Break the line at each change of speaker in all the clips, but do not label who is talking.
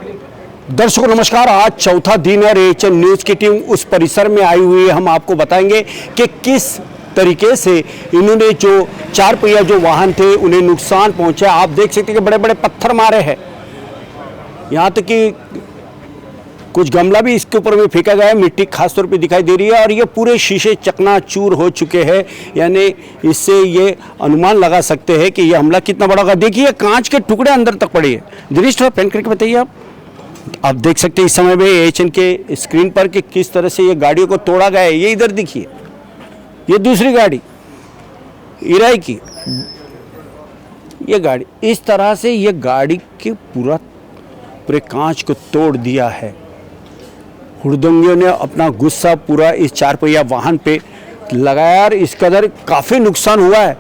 दर्शकों नमस्कार। आज चौथा दिन है। एएचएन न्यूज़ की टीम उस परिसर में आई हुई है। हम आपको बताएंगे कि किस तरीके से इन्होंने जो चार पहिया जो वाहन थे उन्हें नुकसान पहुंचा। आप देख सकते हैं कि बड़े बड़े पत्थर मारे हैं, यहाँ तक कि कुछ गमला भी इसके ऊपर में फेंका गया है। मिट्टी खास तौर पे दिखाई दे रही है और ये पूरे शीशे चकनाचूर हो चुके हैं। यानी इससे ये अनुमान लगा सकते हैं कि ये हमला कितना बड़ा होगा। देखिए कांच के टुकड़े अंदर तक पड़े हैं। दिनेश थोड़ा पेन करके बताइए। आप देख सकते हैं इस समय में एएचएन के स्क्रीन पर कि किस तरह से ये गाड़ियों को तोड़ा गया है। ये इधर देखिए, ये दूसरी गाड़ी इराई की ये गाड़ी, इस तरह से ये गाड़ी के पूरे कांच को तोड़ दिया है। हुड़दंगियों ने अपना गुस्सा पूरा इस चार पहिया वाहन पे लगाया और इस कदर काफ़ी नुकसान हुआ है।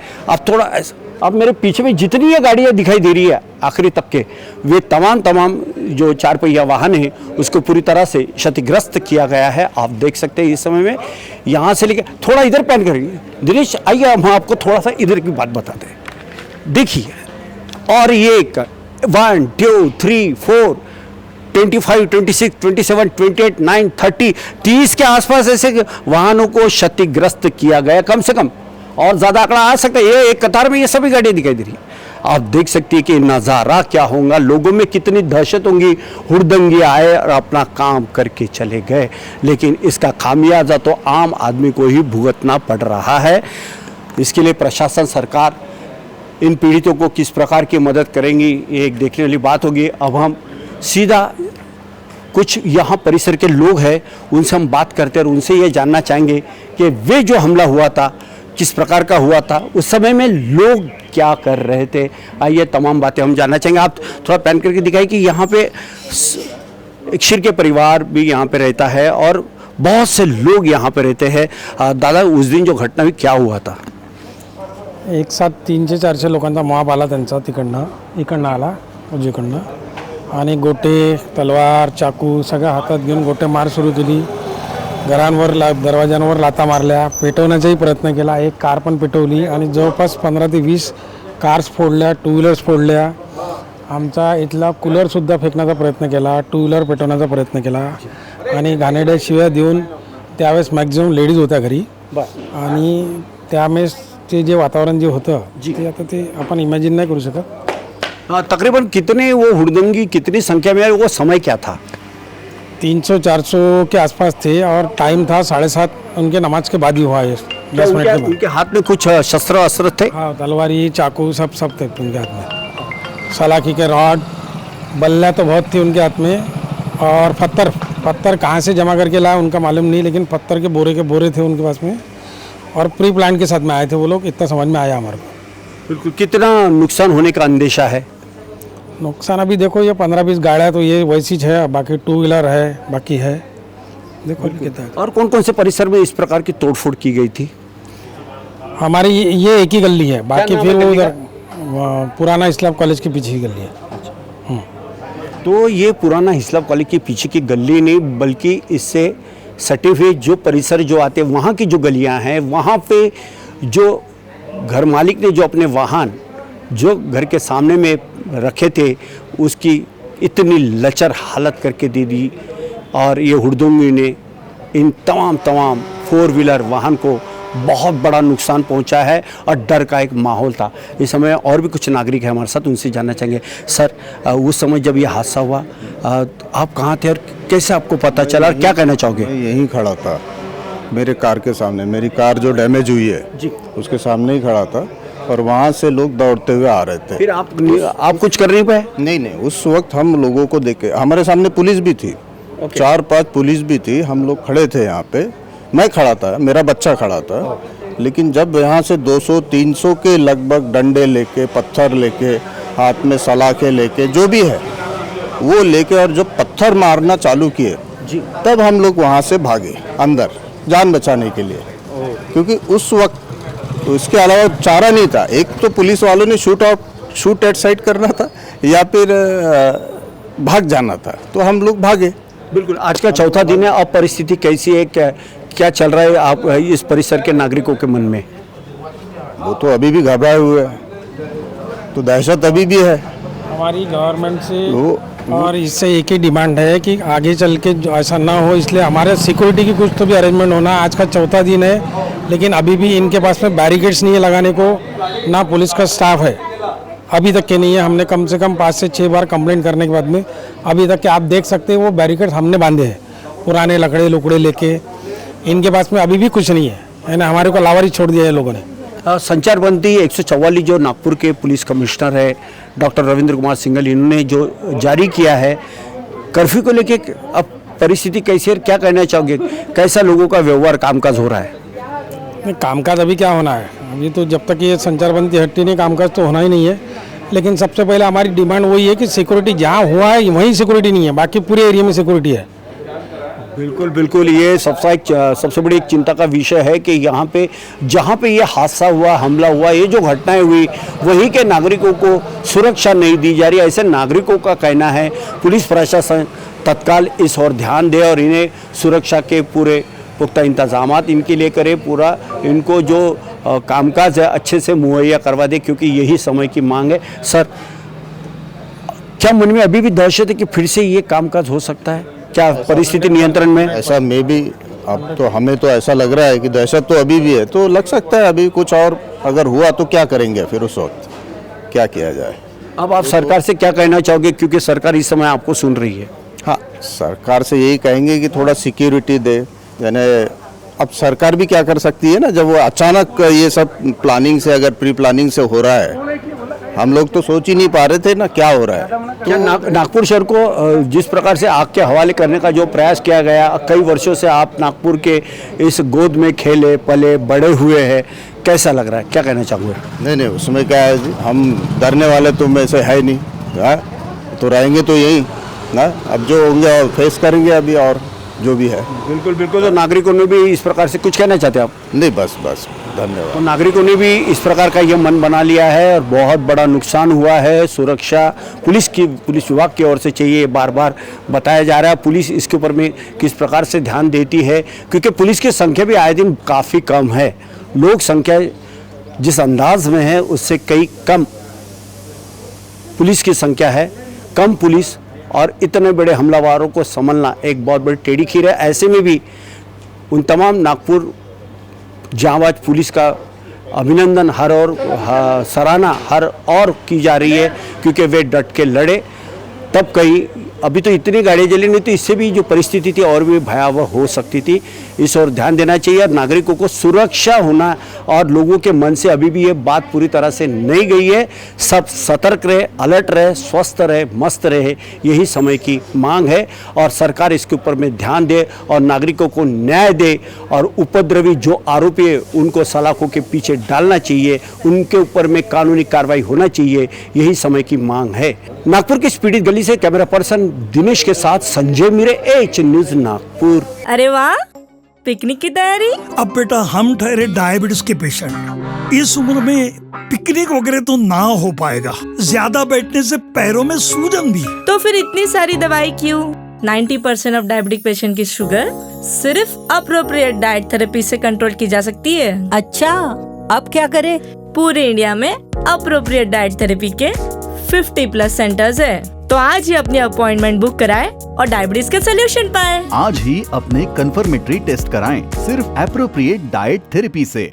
अब मेरे पीछे में जितनी ये गाड़ियाँ दिखाई दे रही है आखिरी तक के, वे तमाम जो चार पहिया वाहन है उसको पूरी तरह से क्षतिग्रस्त किया गया है। आप देख सकते हैं इस समय में यहाँ से लेकर थोड़ा इधर पैन करेंगे। दिनेश आइए, हम आपको थोड़ा सा इधर की बात बताते हैं। देखिए, और ये 1 2 3 4 25 26 27 28 9 30 के आसपास ऐसे वाहनों को क्षतिग्रस्त किया गया कम से कम, और ज़्यादा आंकड़ा आ सकता है। ये एक कतार में ये सभी गाड़ियाँ दिखाई दे रही है। आप देख सकते हैं कि नज़ारा क्या होगा, लोगों में कितनी दहशत होंगी। हुड़दंगी आए और अपना काम करके चले गए, लेकिन इसका खामियाजा तो आम आदमी को ही भुगतना पड़ रहा है। इसके लिए प्रशासन, सरकार इन पीड़ितों को किस प्रकार की मदद करेंगी, ये एक देखने वाली बात होगी। अब हम सीधा कुछ यहाँ परिसर के लोग हैं उनसे हम बात करते हैं और उनसे ये जानना चाहेंगे कि वे जो हमला हुआ था किस प्रकार का हुआ था, उस समय में लोग क्या कर रहे थे। आइए तमाम बातें हम जानना चाहेंगे। आप थोड़ा पैन करके दिखाइए कि यहाँ पे एक शिर के परिवार भी यहाँ पे रहता है और बहुत से लोग यहाँ पे रहते हैं। दादा, उस दिन जो घटना हुई क्या हुआ था?
एक साथ 300-400 लोकांचा मॉब आला त्यांचा, इकडनं आला उजवीकडनं, आणि गोटे, तलवार, चाकू सगळं हातात घेऊन गोटे मार सुरू केली. घरांवर दरवाजांवर लाथा मारल्या, पेटवण्याचाही प्रयत्न केला. एक कार पण पेटवली आणि जवळपास 15 ते 20 कार्स फोडल्या, टू व्हीलर्स फोडल्या. आमचा इथला कूलरसुद्धा फेकण्याचा प्रयत्न केला, टू व्हीलर पेटवण्याचा प्रयत्न केला आणि घाणेरड्या शिव्या देऊन. त्यावेळेस मॅक्झिमम लेडीज होत्या घरी आणि त्यावेळेस ते जे वातावरण जे होतं ते आता ते आपण इमॅजिन नाही करू शकत.
तकरीबन कितने वो हुड़दंगी कितनी संख्या में, वो समय क्या था?
300-400 के आसपास थे और टाइम था 7:30 उनके नमाज के बाद ही हुआ है। 10 मिनट के बाद।
उनके हाथ में कुछ शस्त्र अस्त्र थे?
हाँ, तलवारी, चाकू सब थे उनके हाथ में। सलाखी के रॉड, बल्ला तो बहुत थी उनके हाथ में, और पत्थर कहाँ से जमा करके लाया उनका मालूम नहीं, लेकिन पत्थर के बोरे थे उनके पास में, और प्री प्लान के साथ में आए थे वो लोग। इतना समझ में आया हमारे को।
बिल्कुल। कितना नुकसान होने का अंदेशा है?
नुकसान अभी देखो, ये 15-20 गाड़ियाँ तो ये वैसी है, बाकी टू व्हीलर है, बाकी है देखो कितना।
और कौन कौन से परिसर में इस प्रकार की तोड़फोड़ की गई थी?
हमारी ये एक ही गली है, बाकी फिर वो उधर पुराना इस्लाम कॉलेज के पीछे की गली है।
तो ये पुराना इस्लाम कॉलेज के पीछे की गली नहीं, बल्कि इससे सटे हुए जो परिसर जो आते हैं वहाँ की जो गलियाँ हैं, वहाँ पे जो घर मालिक ने जो अपने वाहन जो घर के सामने में रखे थे उसकी इतनी लचर हालत करके दे दी। और ये हुड़दंगी ने इन तमाम 4 व्हीलर वाहन को बहुत बड़ा नुकसान पहुंचा है और डर का एक माहौल था। इस समय और भी कुछ नागरिक हैं हमारे साथ, उनसे जानना चाहेंगे। सर, उस समय जब ये हादसा हुआ आप कहाँ थे और कैसे आपको पता चला और क्या कहना चाहोगे?
मैं यहीं खड़ा था, मेरे कार के सामने। मेरी कार जो डैमेज हुई है
जी,
उसके सामने ही खड़ा था और वहाँ से लोग दौड़ते हुए आ रहे थे।
फिर आप कुछ कर नहीं पाए?
नहीं, उस वक्त हम लोगों को देखे, हमारे सामने पुलिस भी थी, 4-5 पुलिस भी थी। हम लोग खड़े थे यहाँ पे, मैं खड़ा था, मेरा बच्चा खड़ा था। लेकिन जब यहाँ से 200-300 के लगभग डंडे लेके, पत्थर लेके, हाथ में सलाखें लेके, जो भी है वो लेके, और जब पत्थर मारना चालू किए तब हम लोग वहाँ से भागे अंदर जान बचाने के लिए, क्योंकि उस वक्त तो इसके अलावा चारा नहीं था। एक तो पुलिस वालों ने शूट एट साइड करना था या फिर भाग जाना था, तो हम लोग भागे।
बिल्कुल। आज का चौथा दिन है, अब परिस्थिति कैसी है, क्या चल रहा है आप इस परिसर के नागरिकों के मन में?
वो तो अभी भी घबराए हुए हैं, तो दहशत अभी भी है।
हमारी गवर्नमेंट से और इससे एक ही डिमांड है कि आगे चल के जो ऐसा ना हो, इसलिए हमारे सिक्योरिटी की कुछ तो भी अरेंजमेंट होना। आज का चौथा दिन है, लेकिन अभी भी इनके पास में बैरिकेड्स नहीं है लगाने को, ना पुलिस का स्टाफ है, अभी तक के नहीं है। हमने कम से कम 5 से 6 बार कंप्लेंट करने के बाद में अभी तक के आप देख सकते हैं वो बैरिकेड हमने बांधे हैं, पुराने लकड़े लुकड़े लेके। इनके पास में अभी भी कुछ नहीं है ना, हमारे को लावारी छोड़ दिया है लोगों ने।
संचारबंदी 144 जो नागपुर के पुलिस कमिश्नर है डॉक्टर रविंद्र कुमार सिंघल, इन्होंने जो जारी किया है कर्फ्यू को लेके, अब परिस्थिति कैसी है, क्या कहना चाहोगे, कैसा लोगों का व्यवहार कामकाज हो रहा है?
नहीं, कामकाज अभी क्या होना है, अभी तो जब तक ये संचारबंदी हटती नहीं कामकाज तो होना ही नहीं है। लेकिन सबसे पहले हमारी डिमांड वही है कि सिक्योरिटी जहाँ हुआ है वहीं सिक्योरिटी नहीं है, बाकी पूरे एरिया में सिक्योरिटी है।
बिल्कुल बिल्कुल, ये सबसे बड़ी एक चिंता का विषय है कि यहाँ पे जहाँ पे ये हादसा हुआ, हमला हुआ, ये जो घटनाएं हुई, वहीं के नागरिकों को सुरक्षा नहीं दी जा रही। ऐसे नागरिकों का कहना है पुलिस प्रशासन तत्काल इस ओर ध्यान दे और इन्हें सुरक्षा के पूरे पुख्ता इंतजामात इनके लिए करे, पूरा इनको जो कामकाज है अच्छे से मुहैया करवा दे, क्योंकि यही समय की मांग है। सर, क्या मन में अभी भी दहशत है कि फिर से ये कामकाज हो सकता है? क्या परिस्थिति नियंत्रण में?
ऐसा मे भी, अब तो हमें तो ऐसा लग रहा है कि दहशत तो अभी भी है, तो लग सकता है अभी कुछ और अगर हुआ तो क्या करेंगे फिर, उस वक्त क्या किया जाए।
अब आप सरकार से क्या कहना चाहोगे, क्योंकि सरकार इस समय आपको सुन रही है?
हाँ, सरकार से यही कहेंगे कि थोड़ा सिक्योरिटी दे, यानी अब सरकार भी क्या कर सकती है ना, जब वो अचानक ये सब प्लानिंग से, अगर प्री प्लानिंग से हो रहा है, हम लोग तो सोच ही नहीं पा रहे थे ना क्या हो रहा है।
क्या नागपुर शहर को जिस प्रकार से आग के हवाले करने का जो प्रयास किया गया, कई वर्षों से आप नागपुर के इस गोद में खेले पले बड़े हुए हैं, कैसा लग रहा है, क्या कहना चाहूँगा?
नहीं, उसमें क्या है जी, हम डरने वाले तो में से है नहीं, तो रहेंगे तो यही ना, अब जो होंगे और फेस करेंगे अभी, और जो भी है।
बिल्कुल बिल्कुल, तो नागरिकों ने भी इस प्रकार से कुछ कहना चाहते हैं आप?
नहीं, बस धन्यवाद।
तो नागरिकों ने भी इस प्रकार का ये मन बना लिया है और बहुत बड़ा नुकसान हुआ है। सुरक्षा पुलिस विभाग की ओर से चाहिए, बार बार बताया जा रहा है। पुलिस इसके ऊपर में किस प्रकार से ध्यान देती है, क्योंकि पुलिस की संख्या भी आए दिन काफ़ी कम है। लोक संख्या जिस अंदाज में है उससे कई कम पुलिस की संख्या है। कम पुलिस और इतने बड़े हमलावरों को संभलना एक बहुत बड़ी टेढ़ी खीर है। ऐसे में भी उन तमाम नागपुर जांबाज पुलिस का अभिनंदन हर और सराहना हर और की जा रही है, क्योंकि वे डट के लड़े। तब कई अभी तो इतनी गाड़ियाँ जली नहीं, तो इससे भी जो परिस्थिति थी और भी भयावह हो सकती थी। इस ओर ध्यान देना चाहिए और नागरिकों को सुरक्षा होना, और लोगों के मन से अभी भी ये बात पूरी तरह से नहीं गई है। सब सतर्क रहे, अलर्ट रहे, स्वस्थ रहे, मस्त रहे, यही समय की मांग है। और सरकार इसके ऊपर में ध्यान दे और नागरिकों को न्याय दे, और उपद्रवी जो आरोपी है उनको सलाखों के पीछे डालना चाहिए, उनके ऊपर में कानूनी कार्रवाई होना चाहिए, यही समय की मांग है। नागपुर की पीड़ित गली से कैमरा पर्सन दिनेश के साथ संजय मिरे, एच न्यूज नागपुर।
अरे वाह, पिकनिक की तैयारी?
अब बेटा हम ठहरे डायबिटीज के पेशेंट, इस उम्र में पिकनिक वगैरह तो ना हो पाएगा, ज्यादा बैठने से पैरों में सूजन भी।
तो फिर इतनी सारी दवाई क्यों? 90% ऑफ डायबिटिक पेशेंट की शुगर सिर्फ अप्रोप्रिएट डाइट थेरेपी से कंट्रोल की जा सकती है।
अच्छा, अब क्या करें?
पूरे इंडिया में अप्रोप्रिएट डाइट थेरेपी के 50+ सेंटर्स है, तो आज ही अपनी अपॉइंटमेंट बुक कराएं और डायबिटीज के सोल्यूशन पाएं।
आज ही अपने कंफर्मेटरी टेस्ट कराएं सिर्फ एप्रोप्रिएट डाइट थेरेपी से।